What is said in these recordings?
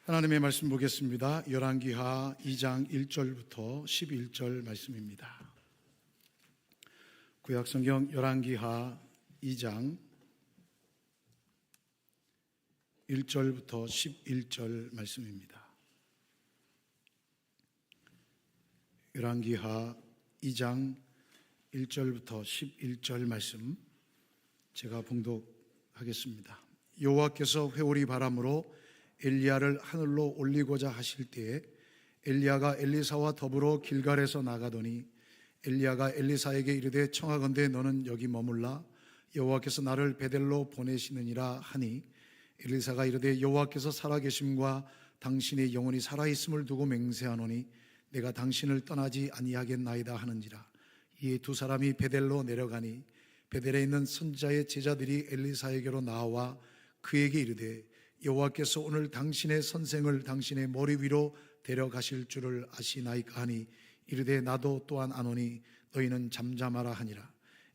하나님의 말씀 보겠습니다. 열왕기하 2장 1절부터 11절 말씀입니다. 구약성경 열왕기하 2장 1절부터 11절 말씀입니다. 열왕기하 2장 1절부터 11절 말씀 제가 봉독하겠습니다. 여호와께서 회오리 바람으로 엘리야를 하늘로 올리고자 하실 때에 엘리야가 엘리사와 더불어 길갈에서 나가더니 엘리야가 엘리사에게 이르되 청하건대 너는 여기 머물라 여호와께서 나를 베델로 보내시느니라 하니 엘리사가 이르되 여호와께서 살아계심과 당신의 영혼이 살아있음을 두고 맹세하노니 내가 당신을 떠나지 아니하겠나이다 하는지라. 이에 두 사람이 베델로 내려가니 베델에 있는 선지자의 제자들이 엘리사에게로 나와 그에게 이르되 여호와께서 오늘 당신의 선생을 당신의 머리 위로 데려가실 줄을 아시나이까 하니 이르되 나도 또한 아노니 너희는 잠잠하라 하니라.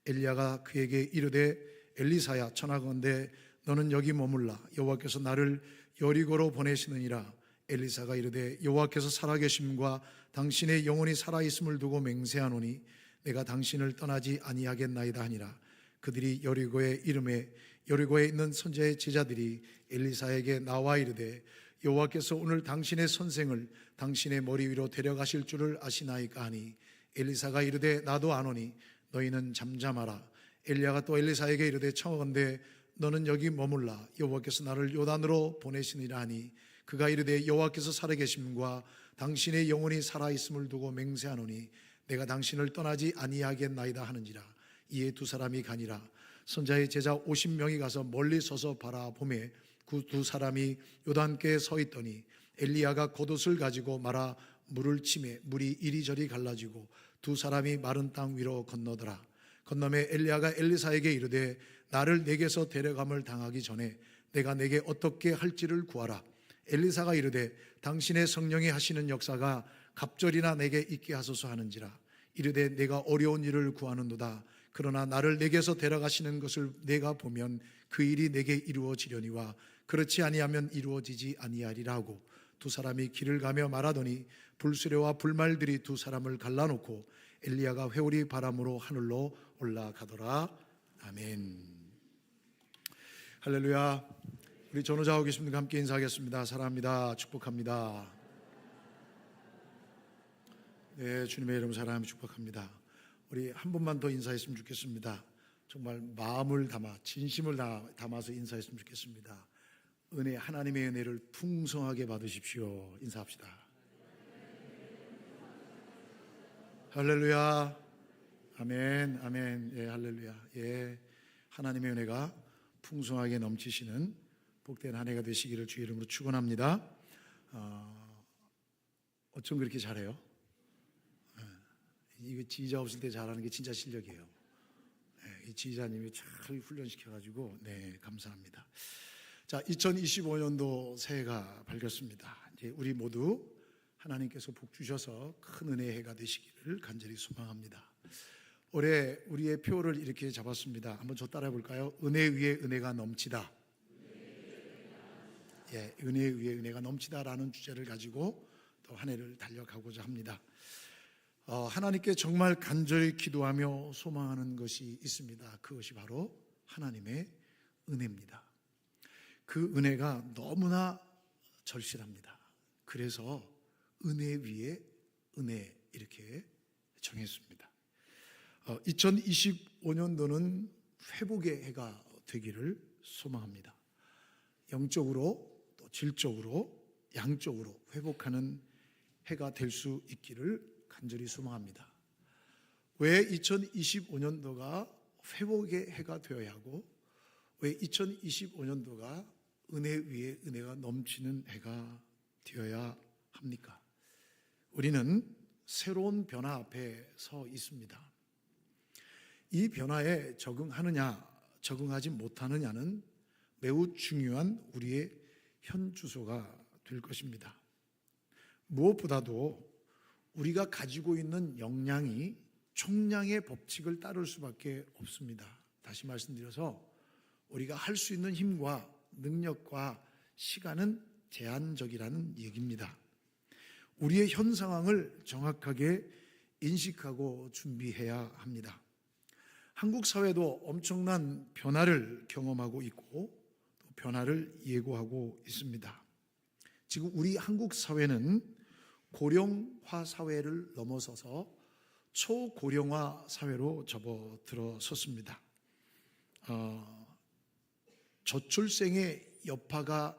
엘리야가 그에게 이르되 엘리사야 청하건대 너는 여기 머물라 여호와께서 나를 여리고로 보내시느니라. 엘리사가 이르되 여호와께서 살아계심과 당신의 영혼이 살아있음을 두고 맹세하노니 내가 당신을 떠나지 아니하겠나이다 하니라. 그들이 여리고에 이름에 여리고에 있는 선지자의 제자들이 엘리사에게 나와 이르되 여호와께서 오늘 당신의 선생을 당신의 머리 위로 데려가실 줄을 아시나이까 하니 엘리사가 이르되 나도 아노니 너희는 잠잠하라. 엘리야가 또 엘리사에게 이르되 청하건대 너는 여기 머물라 여호와께서 나를 요단으로 보내시니라 하니 그가 이르되 여호와께서 살아계심과 당신의 영혼이 살아있음을 두고 맹세하노니 내가 당신을 떠나지 아니하겠나이다 하는지라. 이에 두 사람이 가니라. 선자의 제자 50명이 가서 멀리 서서 바라보매 그 두 사람이 요단께에 서 있더니 엘리야가 겉옷을 가지고 말아 물을 치매 물이 이리저리 갈라지고 두 사람이 마른 땅 위로 건너더라. 건너매 엘리야가 엘리사에게 이르되 나를 내게서 데려감을 당하기 전에 내가 내게 어떻게 할지를 구하라. 엘리사가 이르되 당신의 성령이 하시는 역사가 갑절이나 내게 있게 하소서 하는지라. 이르되 내가 어려운 일을 구하는도다. 그러나 나를 내게서 데려가시는 것을 내가 보면 그 일이 내게 이루어지려니와 그렇지 아니하면 이루어지지 아니하리라 하고 두 사람이 길을 가며 말하더니 불수레와 불말들이 두 사람을 갈라놓고 엘리야가 회오리 바람으로 하늘로 올라가더라. 아멘. 할렐루야. 우리 전우자하고 계신 분과 함께 인사하겠습니다. 사랑합니다. 축복합니다. 네, 주님의 이름 사랑하며 축복합니다. 우리 한 번만 더 인사했으면 좋겠습니다. 정말 마음을 담아 진심을 담아서 인사했으면 좋겠습니다. 은혜, 하나님의 은혜를 풍성하게 받으십시오. 인사합시다. 할렐루야. 아멘. 아멘. 예, 할렐루야. 예, 하나님의 은혜가 풍성하게 넘치시는 복된 한 해가 되시기를 주의 이름으로 축원합니다. 어쩜 그렇게 잘해요? 이거 지휘자 없을 때 잘하는 게 진짜 실력이에요. 이 지휘자님이 잘 훈련시켜가지고 감사합니다. 자, 2025년도 새해가 밝았습니다. 이제 우리 모두 하나님께서 복 주셔서 큰 은혜의 해가 되시기를 간절히 소망합니다. 올해 우리의 표를 이렇게 잡았습니다. 한번 저 따라해 볼까요? 은혜 위에 은혜가 넘치다. 예, 은혜 위에 은혜가 넘치다라는 주제를 가지고 또 한 해를 달려가고자 합니다. 하나님께 정말 간절히 기도하며 소망하는 것이 있습니다. 그것이 바로 하나님의 은혜입니다. 그 은혜가 너무나 절실합니다. 그래서 은혜 위에 은혜 이렇게 정했습니다. 2025년도는 회복의 해가 되기를 소망합니다. 영적으로 또 질적으로 양적으로 회복하는 해가 될 수 있기를 간절히 소망합니다. 왜 2025년도가 회복의 해가 되어야 하고 왜 2025년도가 은혜 위에 은혜가 넘치는 해가 되어야 합니까? 우리는 새로운 변화 앞에 서 있습니다. 이 변화에 적응하느냐 적응하지 못하느냐는 매우 중요한 우리의 현 주소가 될 것입니다. 무엇보다도 우리가 가지고 있는 역량이 총량의 법칙을 따를 수밖에 없습니다. 다시 말씀드려서 우리가 할 수 있는 힘과 능력과 시간은 제한적이라는 얘기입니다. 우리의 현 상황을 정확하게 인식하고 준비해야 합니다. 한국 사회도 엄청난 변화를 경험하고 있고 또 변화를 예고하고 있습니다. 지금 우리 한국 사회는 고령화 사회를 넘어서서 초고령화 사회로 접어들어섰습니다. 저출생의 여파가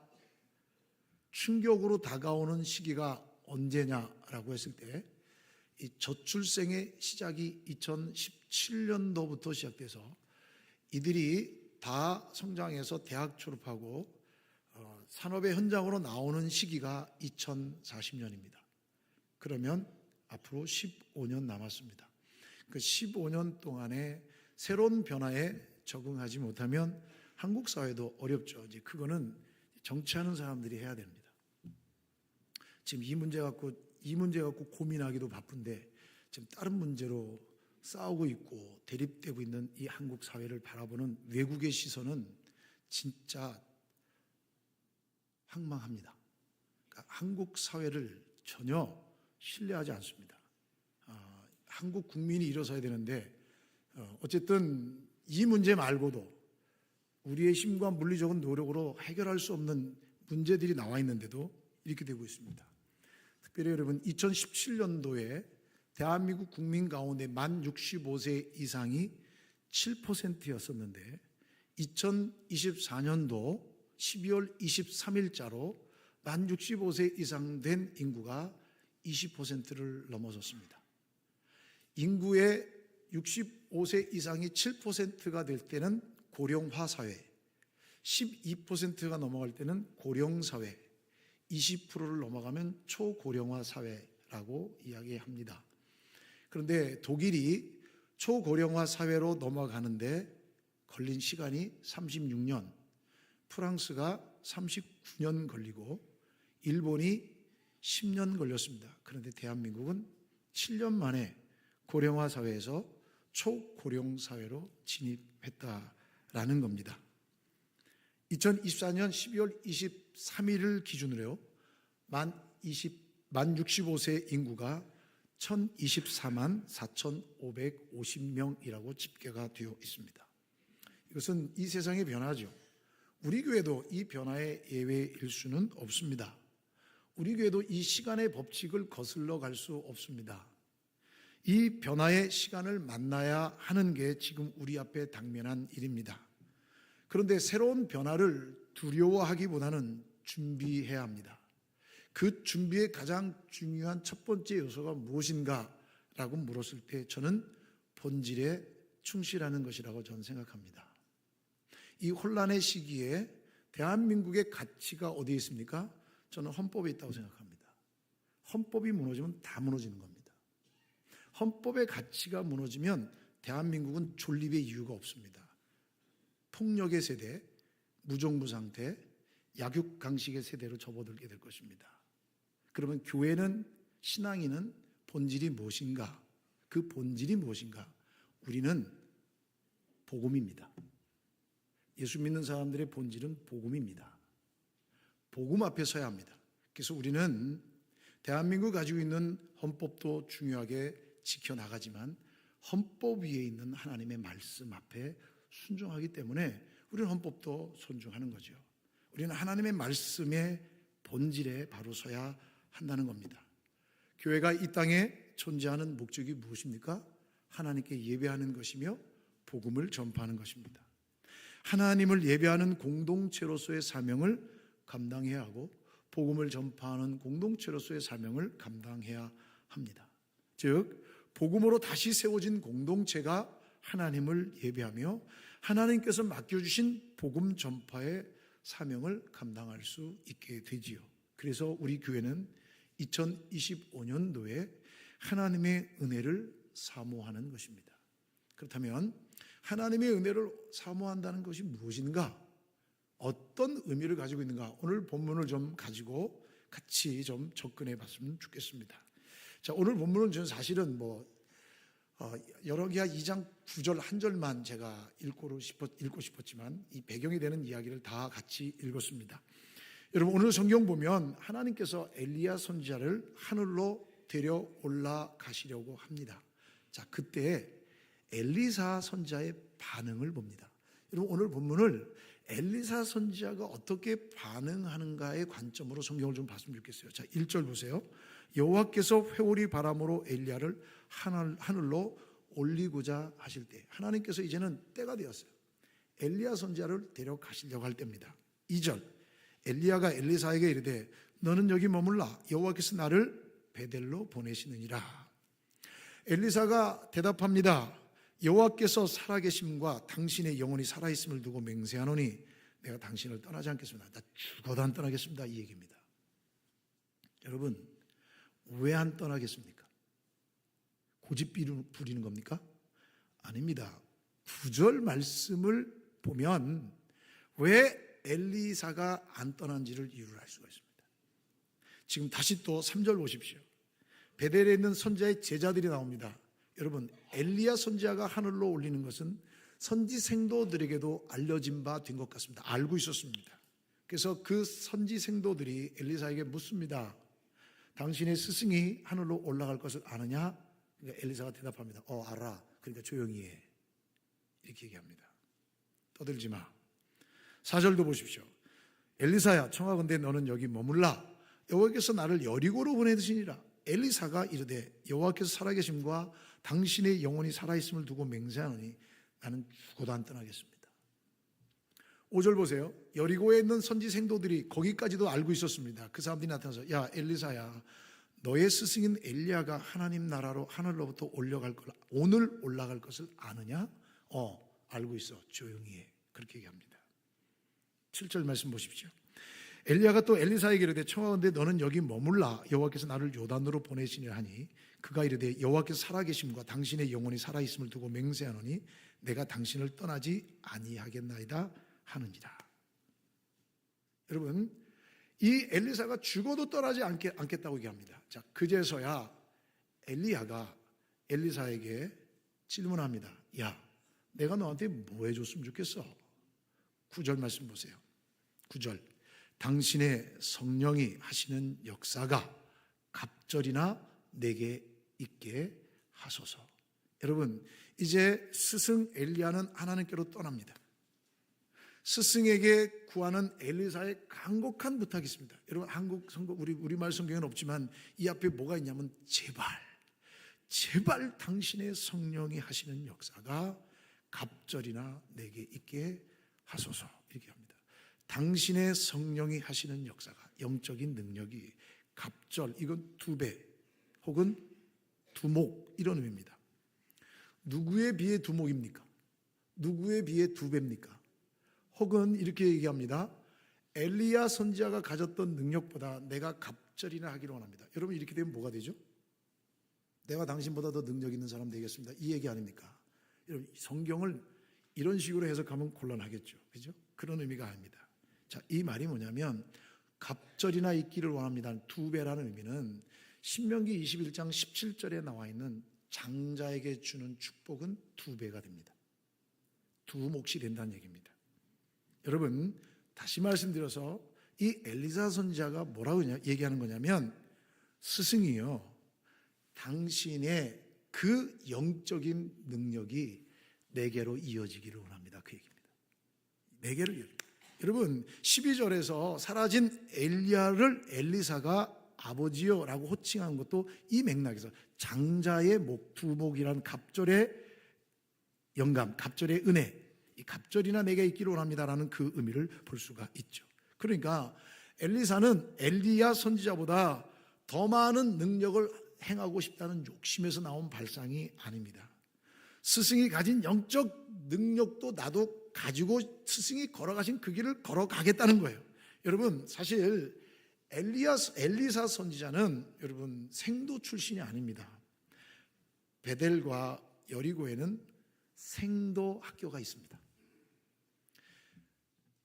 충격으로 다가오는 시기가 언제냐라고 했을 때 이 저출생의 시작이 2017년도부터 시작돼서 이들이 다 성장해서 대학 졸업하고 산업의 현장으로 나오는 시기가 2040년입니다. 그러면 앞으로 15년 남았습니다. 그 15년 동안에 새로운 변화에 적응하지 못하면 한국 사회도 어렵죠. 이제 그거는 정치하는 사람들이 해야 됩니다. 지금 이 문제 갖고 고민하기도 바쁜데 지금 다른 문제로 싸우고 있고 대립되고 있는 이 한국 사회를 바라보는 외국의 시선은 진짜 황망합니다. 그러니까 한국 사회를 전혀 신뢰하지 않습니다. 한국 국민이 일어서야 되는데 어쨌든 이 문제 말고도 우리의 힘과 물리적인 노력으로 해결할 수 없는 문제들이 나와 있는데도 이렇게 되고 있습니다. 특별히 여러분 2017년도에 대한민국 국민 가운데 만 65세 이상이 7%였었는데 2024년도 12월 23일자로 만 65세 이상 된 인구가 20%를 넘어섰습니다. 인구의 65세 이상이 7%가 될 때는 고령화 사회, 12%가 넘어갈 때는 고령사회, 20%를 넘어가면 초고령화 사회라고 이야기합니다. 그런데 독일이 초고령화 사회로 넘어가는데 걸린 시간이 36년, 프랑스가 39년 걸리고 일본이 10년 걸렸습니다. 그런데 대한민국은 7년 만에 고령화 사회에서 초고령 사회로 진입했다라는 겁니다. 2024년 12월 23일을 기준으로 만 65세 인구가 1024만 4,550명이라고 집계가 되어 있습니다. 이것은 이 세상의 변화죠. 우리 교회도 이 변화의 예외일 수는 없습니다. 우리 교회도 이 시간의 법칙을 거슬러 갈 수 없습니다. 이 변화의 시간을 만나야 하는 게 지금 우리 앞에 당면한 일입니다. 그런데 새로운 변화를 두려워하기보다는 준비해야 합니다. 그 준비의 가장 중요한 첫 번째 요소가 무엇인가라고 물었을 때 저는 본질에 충실하는 것이라고 저는 생각합니다. 이 혼란의 시기에 대한민국의 가치가 어디에 있습니까? 저는 헌법에 있다고 생각합니다. 헌법이 무너지면 다 무너지는 겁니다. 헌법의 가치가 무너지면 대한민국은 존립의 이유가 없습니다. 폭력의 세대, 무정부 상태, 약육강식의 세대로 접어들게 될 것입니다. 그러면 교회는, 신앙인은 본질이 무엇인가? 그 본질이 무엇인가? 우리는 복음입니다. 예수 믿는 사람들의 본질은 복음입니다. 복음 앞에 서야 합니다. 그래서 우리는 대한민국 가지고 있는 헌법도 중요하게 지켜나가지만 헌법 위에 있는 하나님의 말씀 앞에 순종하기 때문에 우리는 헌법도 존중하는 거죠. 우리는 하나님의 말씀의 본질에 바로 서야 한다는 겁니다. 교회가 이 땅에 존재하는 목적이 무엇입니까? 하나님께 예배하는 것이며 복음을 전파하는 것입니다. 하나님을 예배하는 공동체로서의 사명을 감당해야 하고 복음을 전파하는 공동체로서의 사명을 감당해야 합니다. 즉 복음으로 다시 세워진 공동체가 하나님을 예배하며 하나님께서 맡겨주신 복음 전파의 사명을 감당할 수 있게 되지요. 그래서 우리 교회는 2025년도에 하나님의 은혜를 사모하는 것입니다. 그렇다면 하나님의 은혜를 사모한다는 것이 무엇인가? 어떤 의미를 가지고 있는가? 오늘 본문을 좀 가지고 같이 좀 접근해 봤으면 좋겠습니다. 자, 오늘 본문은 저는 사실은 열왕기하 2장 9절 한 절만 제가 읽고 싶었지만 이 배경이 되는 이야기를 다 같이 읽었습니다. 여러분, 오늘 성경 보면 하나님께서 엘리야 선지자를 하늘로 데려 올라가시려고 합니다. 자, 그때 엘리사 선지자의 반응을 봅니다. 여러분, 오늘 본문을 엘리사 선지자가 어떻게 반응하는가의 관점으로 성경을 좀 봤으면 좋겠어요. 자, 1절 보세요. 여호와께서 회오리 바람으로 엘리야를 하늘로 올리고자 하실 때, 하나님께서 이제는 때가 되었어요. 엘리야 선지자를 데려가시려고 할 때입니다. 2절, 엘리야가 엘리사에게 이르되 너는 여기 머물라, 여호와께서 나를 베델로 보내시느니라. 엘리사가 대답합니다. 여호와께서 살아계심과 당신의 영혼이 살아있음을 두고 맹세하노니 내가 당신을 떠나지 않겠습니다. 나 죽어도 안 떠나겠습니다. 이 얘기입니다. 여러분, 왜 안 떠나겠습니까? 고집 부리는 겁니까? 아닙니다. 9절 말씀을 보면 왜 엘리사가 안 떠난지를 이유를 알 수가 있습니다. 지금 다시 또 3절 보십시오. 베델에 있는 선지자의 제자들이 나옵니다. 여러분, 엘리야 선지자가 하늘로 올리는 것은 선지 생도들에게도 알려진 바 된 것 같습니다. 알고 있었습니다. 그래서 그 선지 생도들이 엘리사에게 묻습니다. 당신의 스승이 하늘로 올라갈 것을 아느냐? 그러니까 엘리사가 대답합니다. 알아. 그러니까 조용히 해. 이렇게 얘기합니다. 떠들지 마. 4절도 보십시오. 엘리사야, 청하건대 너는 여기 머물라. 여호와께서 나를 여리고로 보내시니라. 엘리사가 이르되 여호와께서 살아계심과 당신의 영혼이 살아있음을 두고 맹세하노니 나는 죽어도 안 떠나겠습니다. 5절 보세요. 여리고에 있는 선지 생도들이 거기까지도 알고 있었습니다. 그 사람들이 나타나서 야 엘리사야, 너의 스승인 엘리야가 하나님 나라로 하늘로부터 오늘 올라갈 것을 아느냐? 알고 있어. 조용히 해. 그렇게 얘기합니다. 7절 말씀 보십시오. 엘리야가 또 엘리사에게 이르되 청하건대 너는 여기 머물라, 여호와께서 나를 요단으로 보내시니 하니 그가 이르되 여호와께서 살아계심과 당신의 영혼이 살아있음을 두고 맹세하노니 내가 당신을 떠나지 아니하겠나이다 하느니라. 여러분, 이 엘리사가 죽어도 떠나지 않겠다고 얘기합니다. 자, 그제서야 엘리야가 엘리사에게 질문합니다. 야, 내가 너한테 뭐 해줬으면 좋겠어? 9절 말씀 보세요. 9절, 당신의 성령이 하시는 역사가 갑절이나 내게 있게 하소서. 여러분, 이제 스승 엘리야는 하나님께로 떠납니다. 스승에게 구하는 엘리사의 간곡한 부탁이 있습니다. 여러분, 한국 성경 우리말 성경에는 없지만 이 앞에 뭐가 있냐면 제발 당신의 성령이 하시는 역사가 갑절이나 내게 있게 하소서. 이렇게 합니다. 당신의 성령이 하시는 역사가, 영적인 능력이 갑절, 이건 2배 혹은 두목, 이런 의미입니다. 누구에 비해 두목입니까? 누구에 비해 2배입니까? 혹은 이렇게 얘기합니다. 엘리야 선지자가 가졌던 능력보다 내가 갑절이나 하기를 원합니다. 여러분, 이렇게 되면 뭐가 되죠? 내가 당신보다 더 능력 있는 사람 되겠습니다. 이 얘기 아닙니까? 여러분, 성경을 이런 식으로 해석하면 곤란하겠죠. 그죠? 그런 의미가 아닙니다. 자, 이 말이 뭐냐면 갑절이나 있기를 원합니다. 2배라는 의미는 신명기 21장 17절에 나와 있는 장자에게 주는 축복은 2배가 됩니다. 2몫이 된다는 얘기입니다. 여러분, 다시 말씀드려서 이 엘리사 선지자가 뭐라고 얘기하는 거냐면 스승이요, 당신의 그 영적인 능력이 내게로 이어지기를 원합니다. 그 얘기입니다. 내게로 이어집니다. 여러분, 12절에서 사라진 엘리야를 엘리사가 아버지요라고 호칭한 것도 이 맥락에서 장자의 두목이라는 갑절의 영감, 갑절의 은혜, 이 갑절이나 내게 있기를 원합니다라는 그 의미를 볼 수가 있죠. 그러니까 엘리사는 엘리야 선지자보다 더 많은 능력을 행하고 싶다는 욕심에서 나온 발상이 아닙니다. 스승이 가진 영적 능력도 나도 가지고 스승이 걸어가신 그 길을 걸어가겠다는 거예요. 여러분, 사실 엘리사 선지자는 여러분 생도 출신이 아닙니다. 베델과 여리고에는 생도 학교가 있습니다.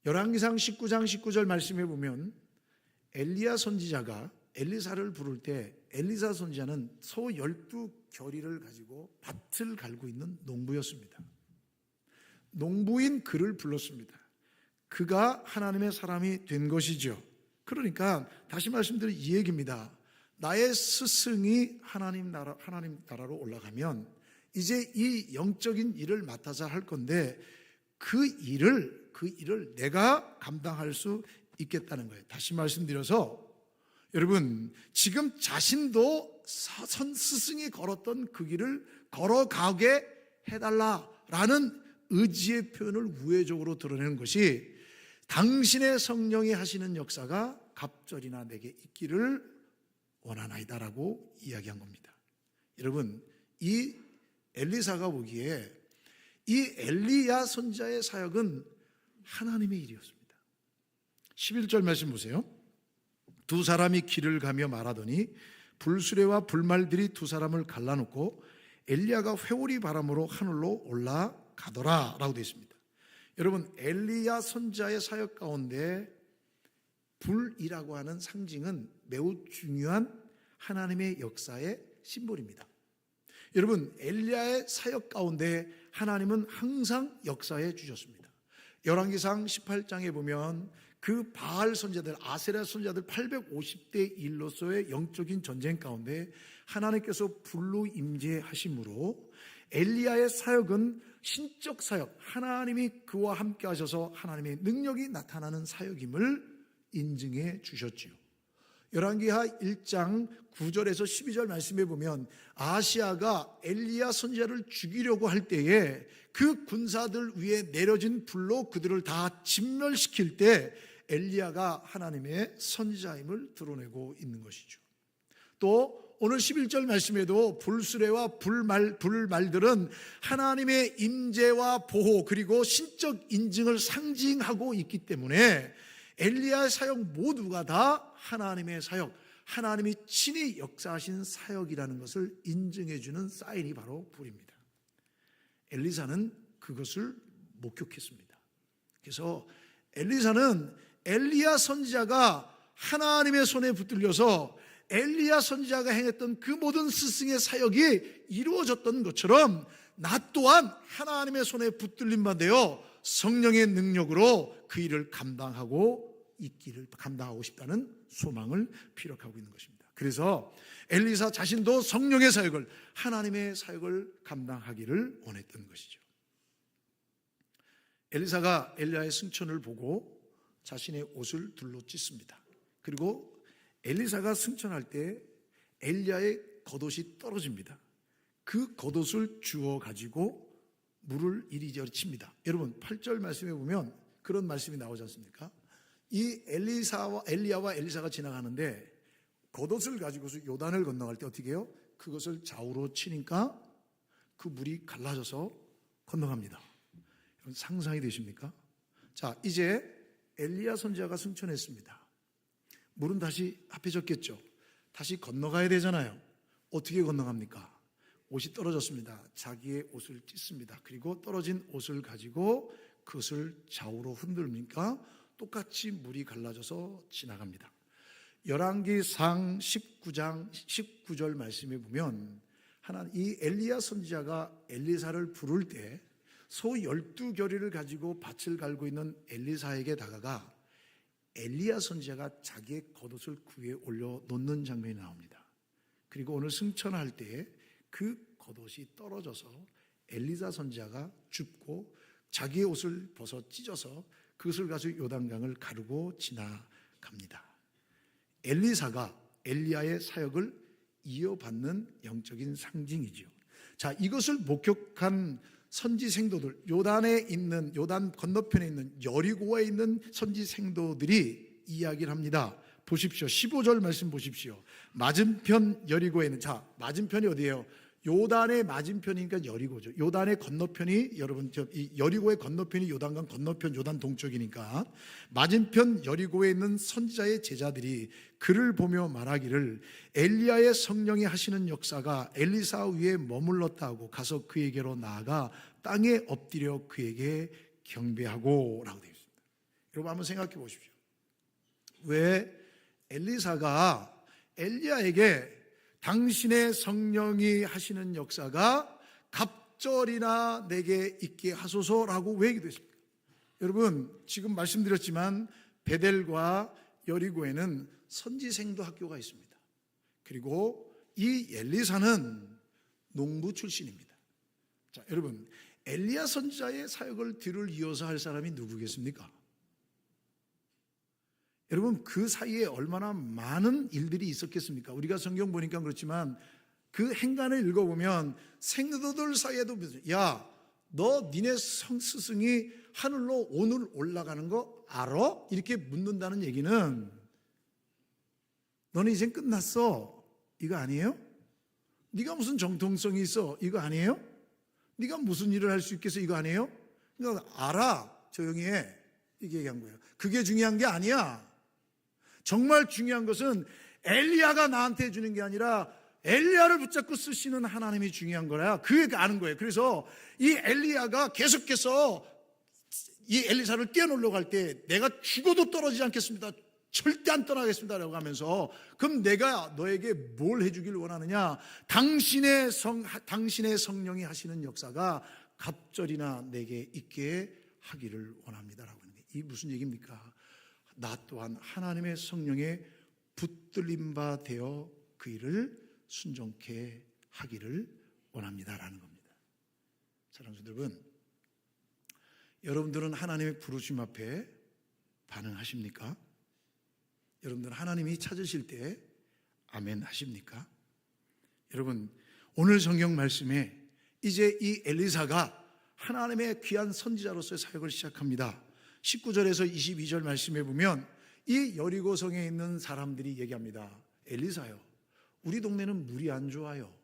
열왕기상 19장 19절 말씀해 보면 엘리야 선지자가 엘리사를 부를 때 엘리사 선지자는 소 12겨리를 가지고 밭을 갈고 있는 농부였습니다. 농부인 그를 불렀습니다. 그가 하나님의 사람이 된 것이죠. 그러니까 다시 말씀드린 이 얘기입니다. 나의 스승이 하나님 나라로 올라가면 이제 이 영적인 일을 맡아서 할 건데 그 일을 내가 감당할 수 있겠다는 거예요. 다시 말씀드려서 여러분, 지금 자신도 스승이 걸었던 그 길을 걸어가게 해달라라는 의지의 표현을 우회적으로 드러내는 것이 당신의 성령이 하시는 역사가 갑절이나 내게 있기를 원하나이다라고 이야기한 겁니다. 여러분, 이 엘리사가 보기에 이 엘리야 선지자의 사역은 하나님의 일이었습니다. 11절 말씀 보세요. 두 사람이 길을 가며 말하더니 불수레와 불말들이 두 사람을 갈라놓고 엘리야가 회오리 바람으로 하늘로 올라가더라 라고 되어 있습니다. 여러분, 엘리야 선지자의 사역 가운데 불이라고 하는 상징은 매우 중요한 하나님의 역사의 심볼입니다. 여러분, 엘리야의 사역 가운데 하나님은 항상 역사해 주셨습니다. 열왕기상 18장에 보면 그 바알 선지자들, 아세라 선지자들 850대 1로서의 영적인 전쟁 가운데 하나님께서 불로 임재하심으로 엘리야의 사역은 신적 사역, 하나님이 그와 함께 하셔서 하나님의 능력이 나타나는 사역임을 인증해 주셨지요. 열왕기하 1장 9절에서 12절 말씀에 보면 아하시야가 엘리야 선지자를 죽이려고 할 때에 그 군사들 위에 내려진 불로 그들을 다 진멸시킬 때 엘리야가 하나님의 선지자임을 드러내고 있는 것이죠. 또 오늘 11절 말씀에도 불수레와 불말들은 하나님의 임재와 보호 그리고 신적 인증을 상징하고 있기 때문에 엘리야의 사역 모두가 다 하나님의 사역, 하나님이 친히 역사하신 사역이라는 것을 인증해 주는 사인이 바로 불입니다. 엘리사는 그것을 목격했습니다. 그래서 엘리사는 엘리야 선지자가 하나님의 손에 붙들려서 엘리야 선지자가 행했던 그 모든 스승의 사역이 이루어졌던 것처럼 나 또한 하나님의 손에 붙들린 바 되어 성령의 능력으로 그 일을 감당하고 싶다는 소망을 피력하고 있는 것입니다. 그래서 엘리사 자신도 성령의 사역을, 하나님의 사역을 감당하기를 원했던 것이죠. 엘리사가 엘리야의 승천을 보고 자신의 옷을 둘러 찢습니다. 그리고 엘리사가 승천할 때 엘리야의 겉옷이 떨어집니다. 그 겉옷을 주워 가지고 물을 이리저리 칩니다. 여러분 8절 말씀에 보면 그런 말씀이 나오지 않습니까? 이 엘리야와 엘리사가 지나가는데 겉옷을 가지고서 요단을 건너갈 때 어떻게 해요? 그것을 좌우로 치니까 그 물이 갈라져서 건너갑니다. 여러분 상상이 되십니까? 자, 이제 엘리야 선지자가 승천했습니다. 물은 다시 합해졌겠죠. 다시 건너가야 되잖아요. 어떻게 건너갑니까? 옷이 떨어졌습니다. 자기의 옷을 찢습니다. 그리고 떨어진 옷을 가지고 그것을 좌우로 흔들니까 똑같이 물이 갈라져서 지나갑니다. 열왕기상 19장 19절 말씀에 보면 이 엘리야 선지자가 엘리사를 부를 때 소 12겨리를 가지고 밭을 갈고 있는 엘리사에게 다가가 엘리야 선지자가 자기의 겉옷을 그 위에 올려놓는 장면이 나옵니다. 그리고 오늘 승천할 때에 그 겉옷이 떨어져서 엘리사 선지자가 줍고 자기의 옷을 벗어 찢어서 그것을 가지고 요단강을 가르고 지나갑니다. 엘리사가 엘리야의 사역을 이어받는 영적인 상징이죠. 자, 이것을 목격한 선지 생도들, 요단 건너편에 있는 여리고에 있는 선지 생도들이 이야기를 합니다. 보십시오. 15절 말씀 보십시오. 맞은편 여리고에는, 자, 맞은편이 어디예요? 요단의 맞은편이니까 여리고죠. 요단의 건너편이, 여러분, 이 여리고의 건너편이 요단강 건너편 요단 동쪽이니까 맞은편 여리고에 있는 선지자의 제자들이 그를 보며 말하기를 엘리야의 성령이 하시는 역사가 엘리사 위에 머물렀다 하고 가서 그에게로 나아가 땅에 엎드려 그에게 경배하고 라고 되어 있습니다. 여러분 한번 생각해 보십시오. 왜 엘리사가 엘리야에게 당신의 성령이 하시는 역사가 갑절이나 내게 있게 하소서라고 왜 얘기했습니까? 여러분 지금 말씀드렸지만 베델과 여리고에는 선지생도 학교가 있습니다. 그리고 이 엘리사는 농부 출신입니다. 자, 여러분, 엘리야 선지자의 사역을 뒤를 이어서 할 사람이 누구겠습니까? 여러분, 그 사이에 얼마나 많은 일들이 있었겠습니까? 우리가 성경 보니까 그렇지만 그 행간을 읽어보면 생도들 사이에도 야, 너 니네 스승이 하늘로 오늘 올라가는 거 알아? 이렇게 묻는다는 얘기는 너는 이제 끝났어, 이거 아니에요? 네가 무슨 정통성이 있어, 이거 아니에요? 네가 무슨 일을 할 수 있겠어, 이거 아니에요? 그러니까 알아, 조용히 해, 이게 얘기한 거예요. 그게 중요한 게 아니야. 정말 중요한 것은 엘리야가 나한테 주는 게 아니라 엘리야를 붙잡고 쓰시는 하나님이 중요한 거라. 그게 아는 거예요. 그래서 이 엘리야가 계속해서 이 엘리사를 떼어놓으려고 할 때 내가 죽어도 떨어지지 않겠습니다, 절대 안 떠나겠습니다 라고 하면서, 그럼 내가 너에게 뭘 해주길 원하느냐? 당신의 성령이 하시는 역사가 갑절이나 내게 있게 하기를 원합니다 라고 하는데, 이 무슨 얘기입니까? 나 또한 하나님의 성령에 붙들림 바 되어 그 일을 순종케 하기를 원합니다라는 겁니다. 사랑하는 여러분, 여러분들은 하나님의 부르심 앞에 반응하십니까? 여러분들은 하나님이 찾으실 때 아멘 하십니까? 여러분, 오늘 성경 말씀에 이제 이 엘리사가 하나님의 귀한 선지자로서의 사역을 시작합니다. 19절에서 22절 말씀에 보면 이 여리고성에 있는 사람들이 얘기합니다. 엘리사요, 우리 동네는 물이 안 좋아요.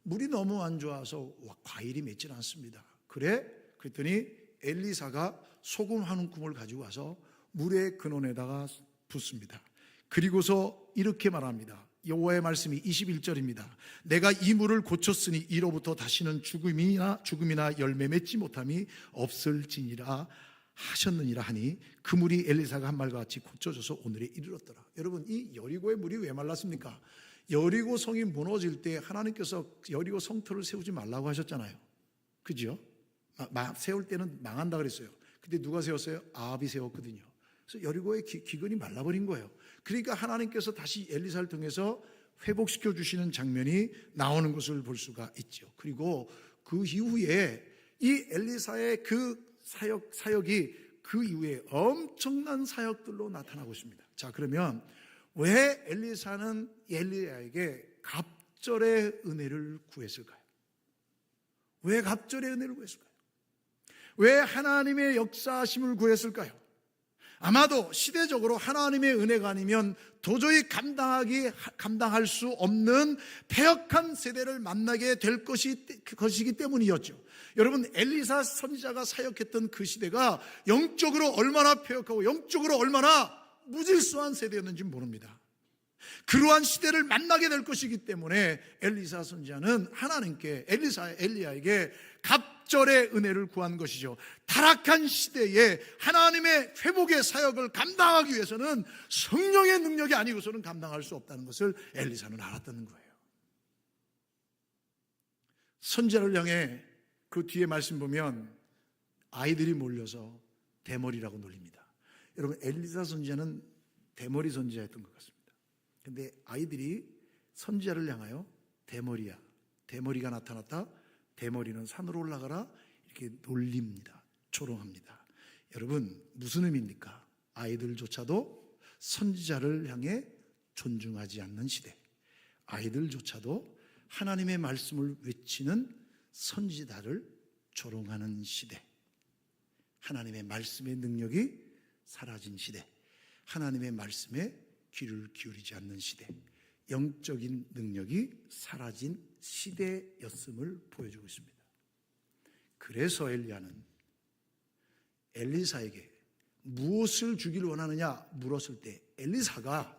물이 너무 안 좋아서 과일이 맺질 않습니다. 그래? 그랬더니 엘리사가 소금 한 움큼을 가지고 와서 물의 근원에다가 붓습니다. 그리고서 이렇게 말합니다. 여호와의 말씀이 21절입니다. 내가 이 물을 고쳤으니 이로부터 다시는 죽음이나 열매 맺지 못함이 없을지니라 하셨느니라 하니 그 물이 엘리사가 한 말과 같이 고쳐져서 오늘에 이르렀더라. 여러분, 이 여리고의 물이 왜 말랐습니까? 여리고 성이 무너질 때 하나님께서 여리고 성터를 세우지 말라고 하셨잖아요. 그죠? 세울 때는 망한다 그랬어요. 근데 누가 세웠어요? 아합이 세웠거든요. 그래서 여리고의 기근이 말라버린 거예요. 그러니까 하나님께서 다시 엘리사를 통해서 회복시켜 주시는 장면이 나오는 것을 볼 수가 있죠. 그리고 그 이후에 이 엘리사의 그 사역이 그 이후에 엄청난 사역들로 나타나고 있습니다. 자, 그러면 왜 엘리사는 엘리야에게 갑절의 은혜를 구했을까요? 왜 갑절의 은혜를 구했을까요? 왜 하나님의 역사하심을 구했을까요? 아마도 시대적으로 하나님의 은혜가 아니면 도저히 감당할 수 없는 패역한 세대를 만나게 될 것이기 때문이었죠. 여러분, 엘리사 선지자가 사역했던 그 시대가 영적으로 얼마나 패역하고 영적으로 얼마나 무질서한 세대였는지 모릅니다. 그러한 시대를 만나게 될 것이기 때문에 엘리사 선지자는 하나님께 엘리야에게 갑절의 은혜를 구한 것이죠. 타락한 시대에 하나님의 회복의 사역을 감당하기 위해서는 성령의 능력이 아니고서는 감당할 수 없다는 것을 엘리사는 알았다는 거예요. 선지자를 향해 그 뒤에 말씀 보면 아이들이 몰려서 대머리라고 놀립니다. 여러분, 엘리사 선지자는 대머리 선지자였던 것 같습니다. 근데 아이들이 선지자를 향하여 대머리야, 대머리가 나타났다, 대머리는 산으로 올라가라, 이렇게 놀립니다. 조롱합니다. 여러분, 무슨 의미입니까? 아이들조차도 선지자를 향해 존중하지 않는 시대, 아이들조차도 하나님의 말씀을 외치는 선지자를 조롱하는 시대, 하나님의 말씀의 능력이 사라진 시대, 하나님의 말씀에 귀를 기울이지 않는 시대, 영적인 능력이 사라진 시대였음을 보여주고 있습니다. 그래서 엘리야는 엘리사에게 무엇을 주기를 원하느냐 물었을 때 엘리사가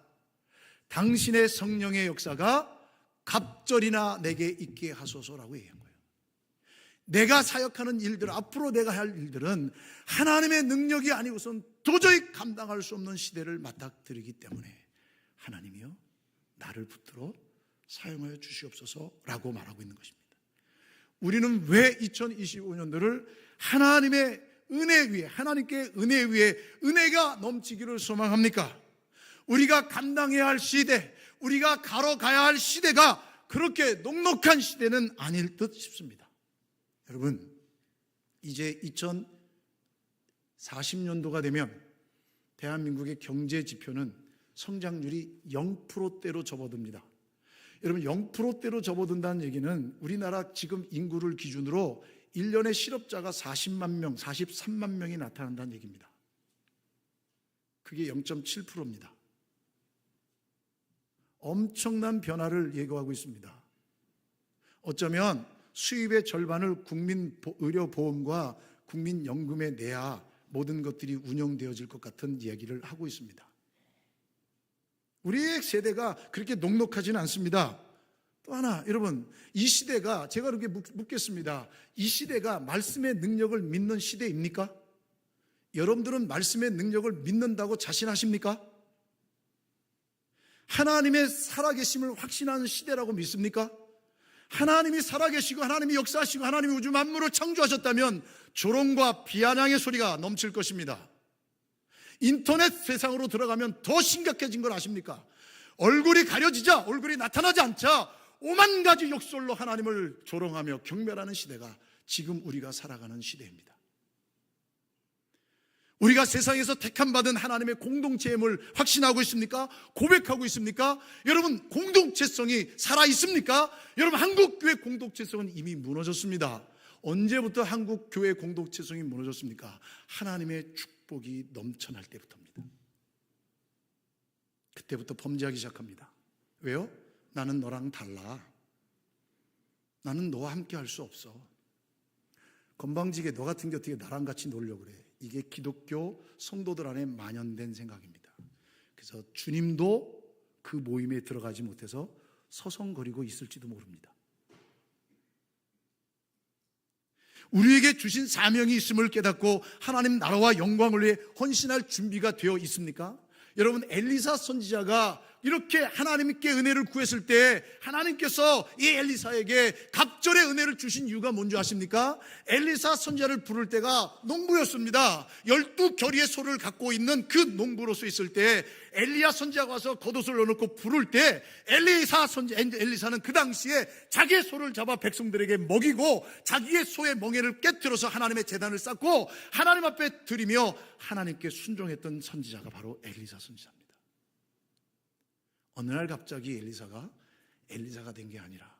당신의 성령의 역사가 갑절이나 내게 있게 하소서라고 얘기한 거예요. 내가 사역하는 일들, 앞으로 내가 할 일들은 하나님의 능력이 아니고선 도저히 감당할 수 없는 시대를 맞닥뜨리기 때문에 하나님이요, 나를 붙들어 사용하여 주시옵소서라고 말하고 있는 것입니다. 우리는 왜 2025년도를 하나님의 은혜 위에, 하나님께 은혜 위에 은혜가 넘치기를 소망합니까? 우리가 감당해야 할 시대, 우리가 걸어가야 할 시대가 그렇게 녹록한 시대는 아닐 듯 싶습니다. 여러분, 이제 2040년도가 되면 대한민국의 경제 지표는 성장률이 0%대로 접어듭니다. 여러분, 0%대로 접어든다는 얘기는 우리나라 지금 인구를 기준으로 1년에 실업자가 40만 명, 43만 명이 나타난다는 얘기입니다. 그게 0.7%입니다. 엄청난 변화를 예고하고 있습니다. 어쩌면 수입의 절반을 국민의료보험과 국민연금에 내야 모든 것들이 운영되어질 것 같은 이야기를 하고 있습니다. 우리의 세대가 그렇게 녹록하지는 않습니다. 또 하나, 여러분, 이 시대가, 제가 그렇게 묻겠습니다. 이 시대가 말씀의 능력을 믿는 시대입니까? 여러분들은 말씀의 능력을 믿는다고 자신하십니까? 하나님의 살아계심을 확신하는 시대라고 믿습니까? 하나님이 살아계시고 하나님이 역사하시고 하나님이 우주 만물을 창조하셨다면 조롱과 비아냥의 소리가 넘칠 것입니다. 인터넷 세상으로 들어가면 더 심각해진 걸 아십니까? 얼굴이 가려지자, 얼굴이 나타나지 않자 오만 가지 욕설로 하나님을 조롱하며 경멸하는 시대가 지금 우리가 살아가는 시대입니다. 우리가 세상에서 택함받은 하나님의 공동체임을 확신하고 있습니까? 고백하고 있습니까? 여러분, 공동체성이 살아있습니까? 여러분, 한국교회 공동체성은 이미 무너졌습니다. 언제부터 한국교회 공동체성이 무너졌습니까? 하나님의 축복이 넘쳐날 때부터입니다. 그때부터 범죄하기 시작합니다. 왜요? 나는 너랑 달라. 나는 너와 함께 할 수 없어. 건방지게 너 같은 게 어떻게 나랑 같이 놀려고 그래. 이게 기독교 성도들 안에 만연된 생각입니다. 그래서 주님도 그 모임에 들어가지 못해서 서성거리고 있을지도 모릅니다. 우리에게 주신 사명이 있음을 깨닫고 하나님 나라와 영광을 위해 헌신할 준비가 되어 있습니까? 여러분, 엘리사 선지자가 이렇게 하나님께 은혜를 구했을 때 하나님께서 이 엘리사에게 갑절의 은혜를 주신 이유가 뭔지 아십니까? 엘리사 선지자를 부를 때가 농부였습니다. 12결의의 소를 갖고 있는 그 농부로서 있을 때 엘리야 선지자가 와서 겉옷을 넣어놓고 부를 때 엘리사는 그 당시에 자기의 소를 잡아 백성들에게 먹이고 자기의 소의 멍에를 깨뜨려서 하나님의 제단을 쌓고 하나님 앞에 드리며 하나님께 순종했던 선지자가 바로 엘리사 선지자입니다. 어느 날 갑자기 엘리사가 된 게 아니라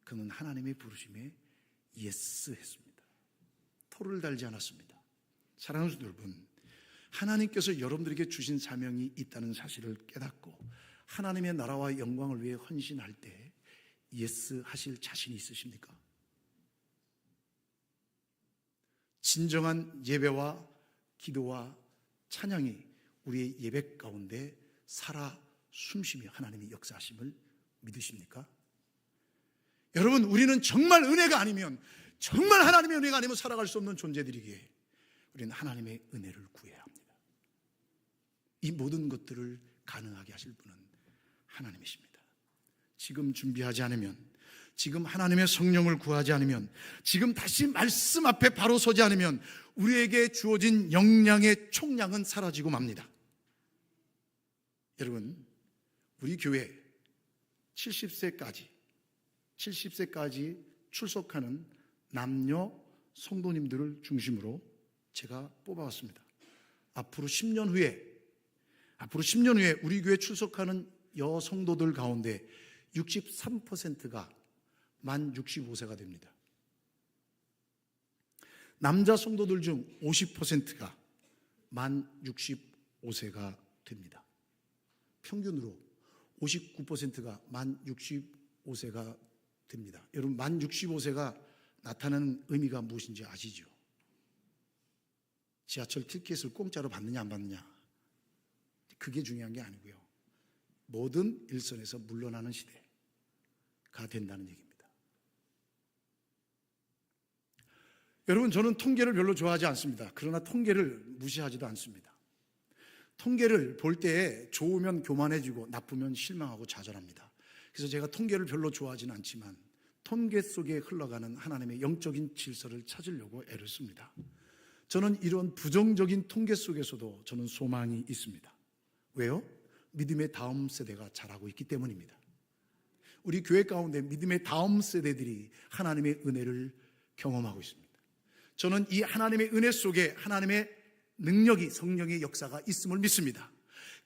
그는 하나님의 부르심에 예스 했습니다. 토를 달지 않았습니다. 사랑하는 여러분, 하나님께서 여러분들에게 주신 사명이 있다는 사실을 깨닫고 하나님의 나라와 영광을 위해 헌신할 때 예스 하실 자신이 있으십니까? 진정한 예배와 기도와 찬양이 우리의 예배 가운데 살아 숨쉬며 하나님이 역사하심을 믿으십니까? 여러분, 우리는 정말 은혜가 아니면, 정말 하나님의 은혜가 아니면 살아갈 수 없는 존재들이기에 우리는 하나님의 은혜를 구해야 합니다. 이 모든 것들을 가능하게 하실 분은 하나님이십니다. 지금 준비하지 않으면, 지금 하나님의 성령을 구하지 않으면, 지금 다시 말씀 앞에 바로 서지 않으면 우리에게 주어진 역량의 총량은 사라지고 맙니다. 여러분, 우리 교회 70세까지 출석하는 남녀 성도님들을 중심으로 제가 뽑아왔습니다. 앞으로 10년 후에 우리 교회 출석하는 여성도들 가운데 63%가 만 65세가 됩니다. 남자 성도들 중 50%가 만 65세가 됩니다. 평균으로 59%가 만 65세가 됩니다. 여러분, 만 65세가 나타나는 의미가 무엇인지 아시죠? 지하철 티켓을 공짜로 받느냐 안 받느냐, 그게 중요한 게 아니고요, 모든 일선에서 물러나는 시대가 된다는 얘기입니다. 여러분, 저는 통계를 별로 좋아하지 않습니다. 그러나 통계를 무시하지도 않습니다. 통계를 볼 때 좋으면 교만해지고 나쁘면 실망하고 좌절합니다. 그래서 제가 통계를 별로 좋아하지는 않지만 통계 속에 흘러가는 하나님의 영적인 질서를 찾으려고 애를 씁니다. 저는 이런 부정적인 통계 속에서도 저는 소망이 있습니다. 왜요? 믿음의 다음 세대가 자라고 있기 때문입니다. 우리 교회 가운데 믿음의 다음 세대들이 하나님의 은혜를 경험하고 있습니다. 저는 이 하나님의 은혜 속에 하나님의 능력이, 성령의 역사가 있음을 믿습니다.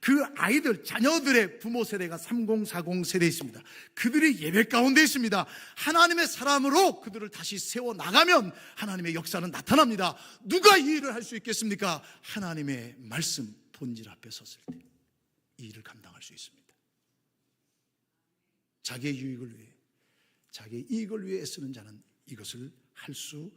그 아이들, 자녀들의 부모 세대가 30, 40 세대에 있습니다. 그들이 예배 가운데 있습니다. 하나님의 사람으로 그들을 다시 세워나가면 하나님의 역사는 나타납니다. 누가 이 일을 할 수 있겠습니까? 하나님의 말씀, 본질 앞에 섰을 때 이 일을 감당할 수 있습니다. 자기의 유익을 위해, 자기의 이익을 위해 애쓰는 자는 이것을 할 수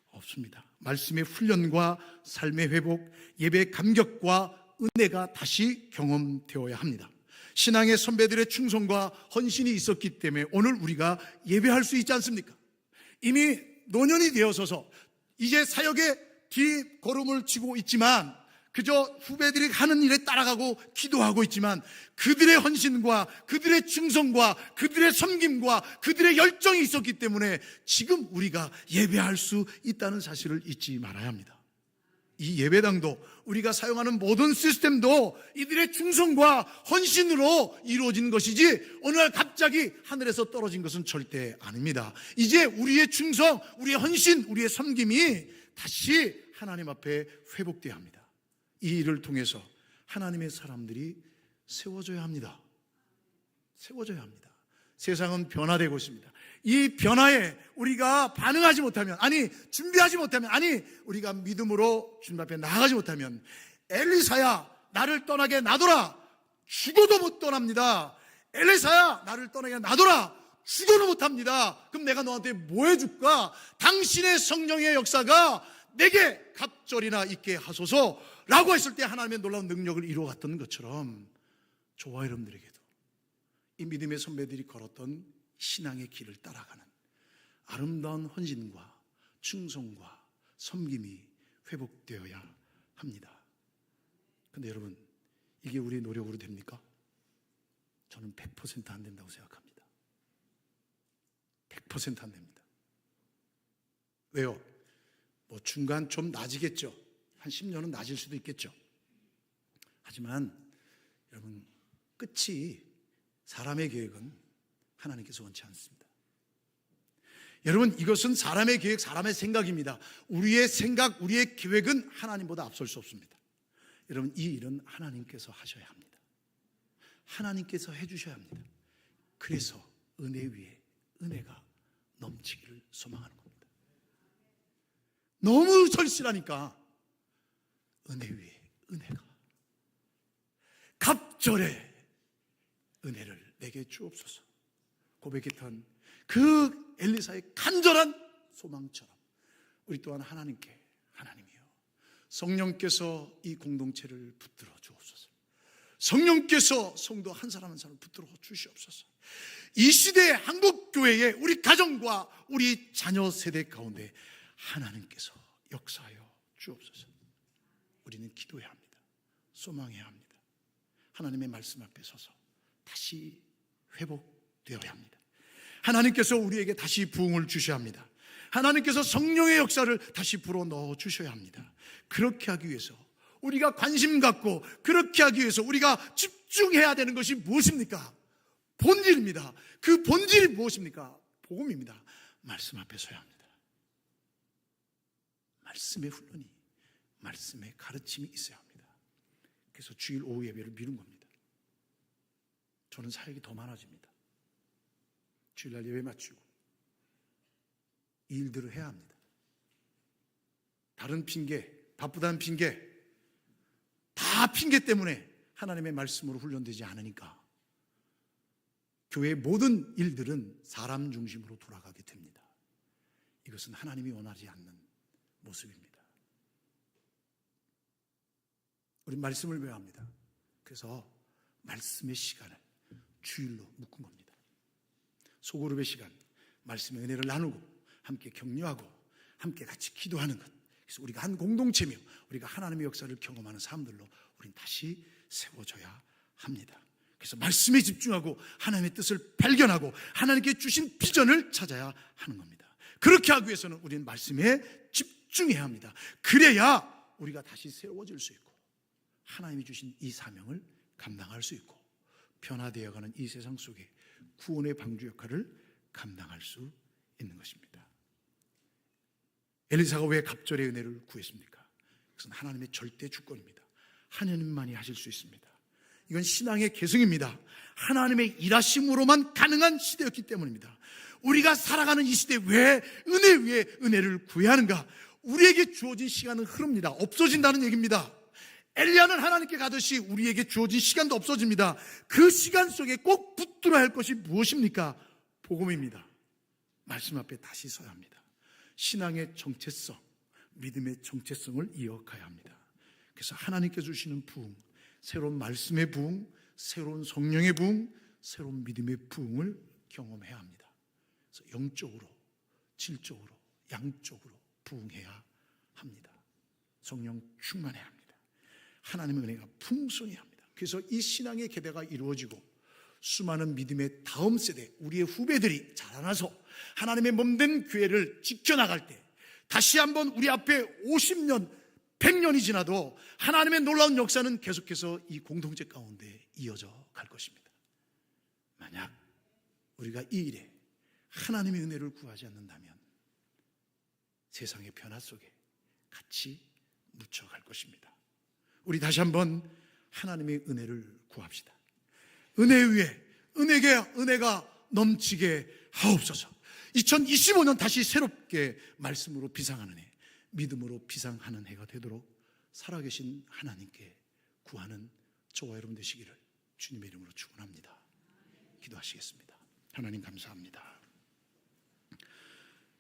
없습니다. 말씀의 훈련과 삶의 회복, 예배의 감격과 은혜가 다시 경험되어야 합니다. 신앙의 선배들의 충성과 헌신이 있었기 때문에 오늘 우리가 예배할 수 있지 않습니까? 이미 노년이 되어서서 이제 사역의 뒷걸음을 치고 있지만 그저 후배들이 하는 일에 따라가고 기도하고 있지만 그들의 헌신과 그들의 충성과 그들의 섬김과 그들의 열정이 있었기 때문에 지금 우리가 예배할 수 있다는 사실을 잊지 말아야 합니다. 이 예배당도 우리가 사용하는 모든 시스템도 이들의 충성과 헌신으로 이루어진 것이지 어느 날 갑자기 하늘에서 떨어진 것은 절대 아닙니다. 이제 우리의 충성, 우리의 헌신, 우리의 섬김이 다시 하나님 앞에 회복되어야 합니다. 이 일을 통해서 하나님의 사람들이 세워져야 합니다. 세워져야 합니다. 세상은 변화되고 있습니다. 이 변화에 우리가 반응하지 못하면, 아니 준비하지 못하면, 아니 우리가 믿음으로 주님 앞에 나아가지 못하면 엘리사야 나를 떠나게 놔둬라, 죽어도 못 떠납니다. 엘리사야 나를 떠나게 놔둬라, 죽어도 못합니다. 그럼 내가 너한테 뭐 해줄까? 당신의 성령의 역사가 내게 갑절이나 있게 하소서 라고 했을 때 하나님의 놀라운 능력을 이루어갔던 것처럼 저와 여러분들에게도 이 믿음의 선배들이 걸었던 신앙의 길을 따라가는 아름다운 헌신과 충성과 섬김이 회복되어야 합니다. 그런데 여러분, 이게 우리의 노력으로 됩니까? 저는 100% 안 된다고 생각합니다. 100% 안 됩니다. 왜요? 뭐 중간 좀 나아지겠죠. 한 10년은 나아질 수도 있겠죠. 하지만 여러분, 끝이 사람의 계획은 하나님께서 원치 않습니다. 여러분, 이것은 사람의 계획, 사람의 생각입니다. 우리의 생각, 우리의 계획은 하나님보다 앞설 수 없습니다. 여러분, 이 일은 하나님께서 하셔야 합니다. 하나님께서 해주셔야 합니다. 그래서 은혜 위에 은혜가 넘치기를 소망하는 겁니다. 너무 절실하니까 은혜 위에 은혜가, 갑절의 은혜를 내게 주옵소서 고백했던 그 엘리사의 간절한 소망처럼 우리 또한 하나님께, 하나님이요, 성령께서 이 공동체를 붙들어 주옵소서. 성령께서 성도 한 사람 한 사람 붙들어 주시옵소서. 이 시대의 한국교회에 우리 가정과 우리 자녀 세대 가운데 하나님께서 역사하여 주옵소서. 우리는 기도해야 합니다. 소망해야 합니다. 하나님의 말씀 앞에 서서 다시 회복되어야 합니다. 하나님께서 우리에게 다시 부흥을 주셔야 합니다. 하나님께서 성령의 역사를 다시 불어넣어 주셔야 합니다. 그렇게 하기 위해서 우리가 관심 갖고, 그렇게 하기 위해서 우리가 집중해야 되는 것이 무엇입니까? 본질입니다. 그 본질이 무엇입니까? 복음입니다. 말씀 앞에 서야 합니다. 말씀의 훈련이, 말씀의 가르침이 있어야 합니다. 그래서 주일 오후 예배를 미룬 겁니다. 저는 사역이 더 많아집니다. 주일날 예배 마치고 이 일들을 해야 합니다. 다른 핑계, 바쁘다는 핑계, 다 핑계 때문에 하나님의 말씀으로 훈련되지 않으니까 교회의 모든 일들은 사람 중심으로 돌아가게 됩니다. 이것은 하나님이 원하지 않는 모습입니다. 우리 말씀을 배워야 합니다. 그래서 말씀의 시간을 주일로 묶은 겁니다. 소그룹의 시간, 말씀의 은혜를 나누고 함께 격려하고 함께 같이 기도하는 것, 그래서 우리가 한 공동체며 우리가 하나님의 역사를 경험하는 사람들로 우리는 다시 세워져야 합니다. 그래서 말씀에 집중하고 하나님의 뜻을 발견하고 하나님께 주신 비전을 찾아야 하는 겁니다. 그렇게 하기 위해서는 우리는 말씀에 집중해야 합니다. 그래야 우리가 다시 세워질 수 있고 하나님이 주신 이 사명을 감당할 수 있고 변화되어가는 이 세상 속에 구원의 방주 역할을 감당할 수 있는 것입니다. 엘리사가 왜 갑절의 은혜를 구했습니까? 그것은 하나님의 절대 주권입니다. 하나님만이 하실 수 있습니다. 이건 신앙의 계승입니다. 하나님의 일하심으로만 가능한 시대였기 때문입니다. 우리가 살아가는 이 시대에 왜 은혜 위에 은혜를 구해야 하는가? 우리에게 주어진 시간은 흐릅니다. 없어진다는 얘기입니다. 엘리야는 하나님께 가듯이 우리에게 주어진 시간도 없어집니다. 그 시간 속에 꼭 붙들어야 할 것이 무엇입니까? 복음입니다. 말씀 앞에 다시 서야 합니다. 신앙의 정체성, 믿음의 정체성을 이어가야 합니다. 그래서 하나님께서 주시는 부흥, 새로운 말씀의 부흥, 새로운 성령의 부흥, 새로운 믿음의 부흥을 경험해야 합니다. 그래서 영적으로, 질적으로, 양쪽으로 부흥해야 합니다. 성령 충만해야 합니다. 하나님의 은혜가 풍성해야 합니다. 그래서 이 신앙의 계대가 이루어지고 수많은 믿음의 다음 세대, 우리의 후배들이 자라나서 하나님의 몸된 교회를 지켜나갈 때 다시 한번 우리 앞에 50년, 100년이 지나도 하나님의 놀라운 역사는 계속해서 이 공동체 가운데 이어져 갈 것입니다. 만약 우리가 이 일에 하나님의 은혜를 구하지 않는다면 세상의 변화 속에 같이 묻혀갈 것입니다. 우리 다시 한번 하나님의 은혜를 구합시다. 은혜 위에 은혜가 넘치게 하옵소서. 2025년 다시 새롭게 말씀으로 비상하는 해, 믿음으로 비상하는 해가 되도록 살아계신 하나님께 구하는 저와 여러분 되시기를 주님의 이름으로 축원합니다. 기도하시겠습니다. 하나님 감사합니다.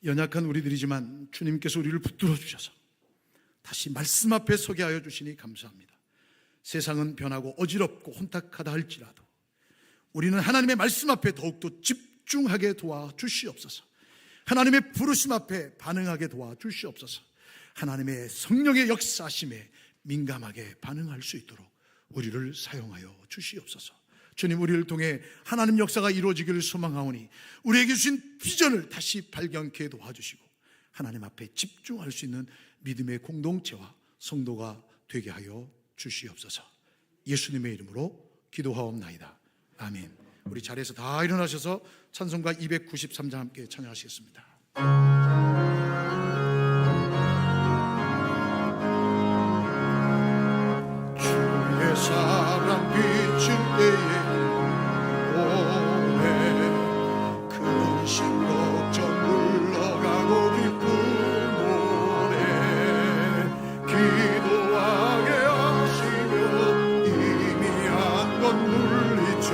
연약한 우리들이지만 주님께서 우리를 붙들어 주셔서 다시 말씀 앞에 서게 하여 주시니 감사합니다. 세상은 변하고 어지럽고 혼탁하다 할지라도 우리는 하나님의 말씀 앞에 더욱더 집중하게 도와주시옵소서. 하나님의 부르심 앞에 반응하게 도와주시옵소서. 하나님의 성령의 역사심에 민감하게 반응할 수 있도록 우리를 사용하여 주시옵소서. 주님, 우리를 통해 하나님 역사가 이루어지기를 소망하오니 우리에게 주신 비전을 다시 발견케 도와주시고 하나님 앞에 집중할 수 있는 믿음의 공동체와 성도가 되게 하여 주시옵소서. 예수님의 이름으로 기도하옵나이다. 아멘. 우리 자리에서 다 일어나셔서 찬송가 293장 함께 찬양하시겠습니다. 주의 사랑 비칠 때에 오네 근심 걱정 물러가고 기쁨 오네 기도하게 하시며 희미한 것 물리쳐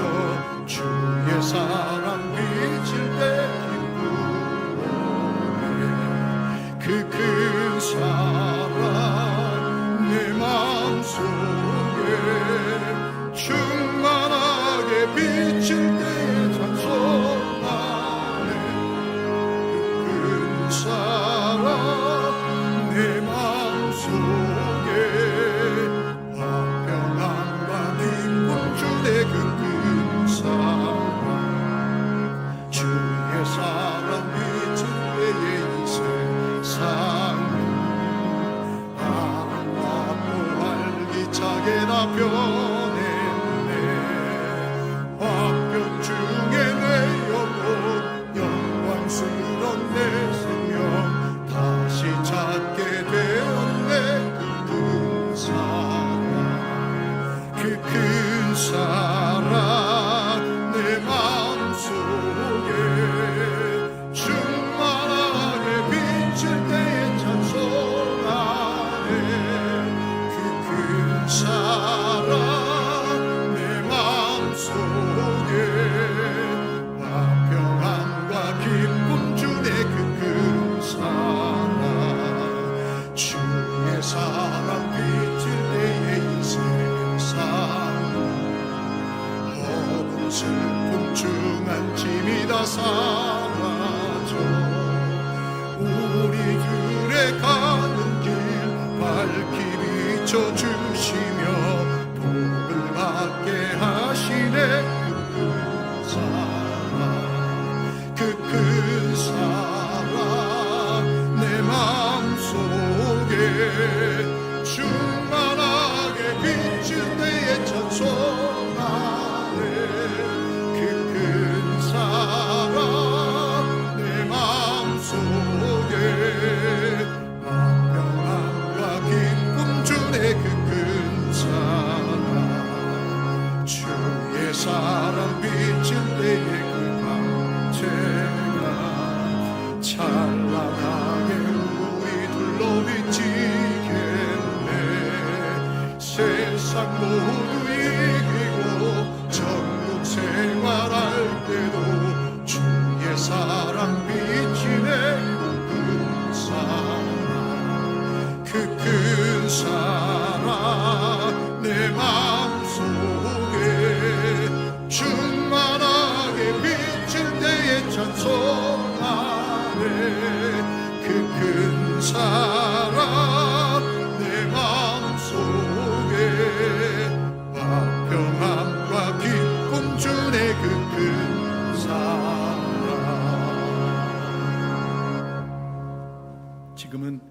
주의 사랑 비칠 때 기쁨 오네 그 큰 사랑 내 마음속에 충만하게 비칠 때에 찬송하네 그 큰 사랑 내 마음속에 화평함과 기쁨 주네 그 큰 사랑 주의 사랑 비칠 때에 이 세상 아름답고 활기차게 나 변했네 화평 중에 내 영혼 영광스런 내 생명 다시 찾게 되었네 그 큰 사랑 그 큰 사랑 내 마음속에 충만하게 비칠 때에 찬송하네 그 큰 사랑 내 마음속에 화평함과 기쁨 주네 그 큰 사랑 주의 사랑 비칠 때에 이 세상 모든 슬픔 중한 짐이 다 사라져 우리들의 가는 길 밝히 비춰주시며 복을 받게 하시네 그 큰 사랑 내 마음속에 충만하게 비칠 때에 찬송하네 세상 모두 이기고 천국 생활할 때도 주의 사랑 비치네. 그 큰 사랑 내 마음속에 충만하게 비칠 때에 찬송하네. 그 큰 사랑 내 마음속에 화평함과 기쁨 주네. 그 큰 사랑. 지금은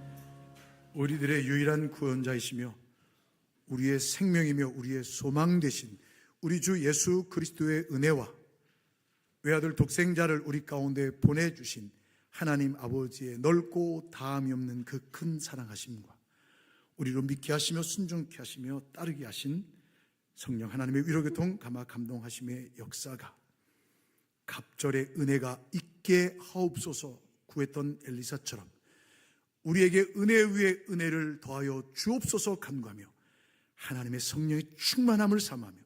우리들의 유일한 구원자이시며 우리의 생명이며 우리의 소망 되신 우리 주 예수 그리스도의 은혜와 외아들 독생자를 우리 가운데 보내주신 하나님 아버지의 넓고 다함이 없는 그 큰 사랑하심과 우리로 믿게 하시며 순종케 하시며 따르게 하신 성령 하나님의 위로교통 감화 감동하심의 역사가 갑절의 은혜가 있게 하옵소서 구했던 엘리사처럼 우리에게 은혜 위에 은혜를 더하여 주옵소서 간구하며 하나님의 성령의 충만함을 삼하며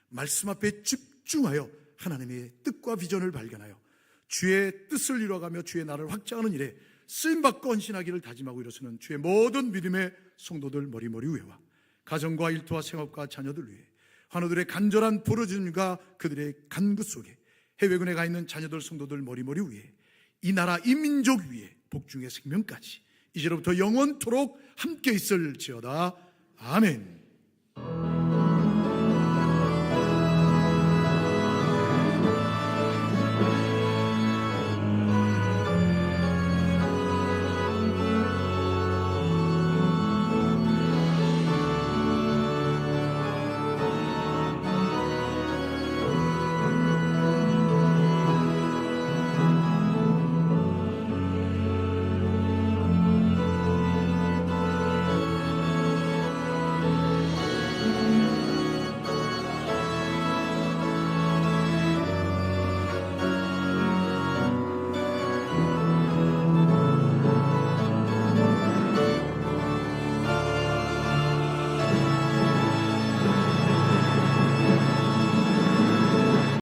말씀 앞에 집중하여 하나님의 뜻과 비전을 발견하여 주의 뜻을 이루어가며 주의 나라를 확장하는 일에 쓰임받고 헌신하기를 다짐하고 일어서는 주의 모든 믿음의 성도들 머리머리 위에와 가정과 일터와 생업과 자녀들 위해 환우들의 간절한 부르짖음과 그들의 간구 속에 해외군에 가 있는 자녀들 성도들 머리머리 위에 이 나라 이 민족 위에 복중의 생명까지 이제로부터 영원토록 함께 있을지어다. 아멘.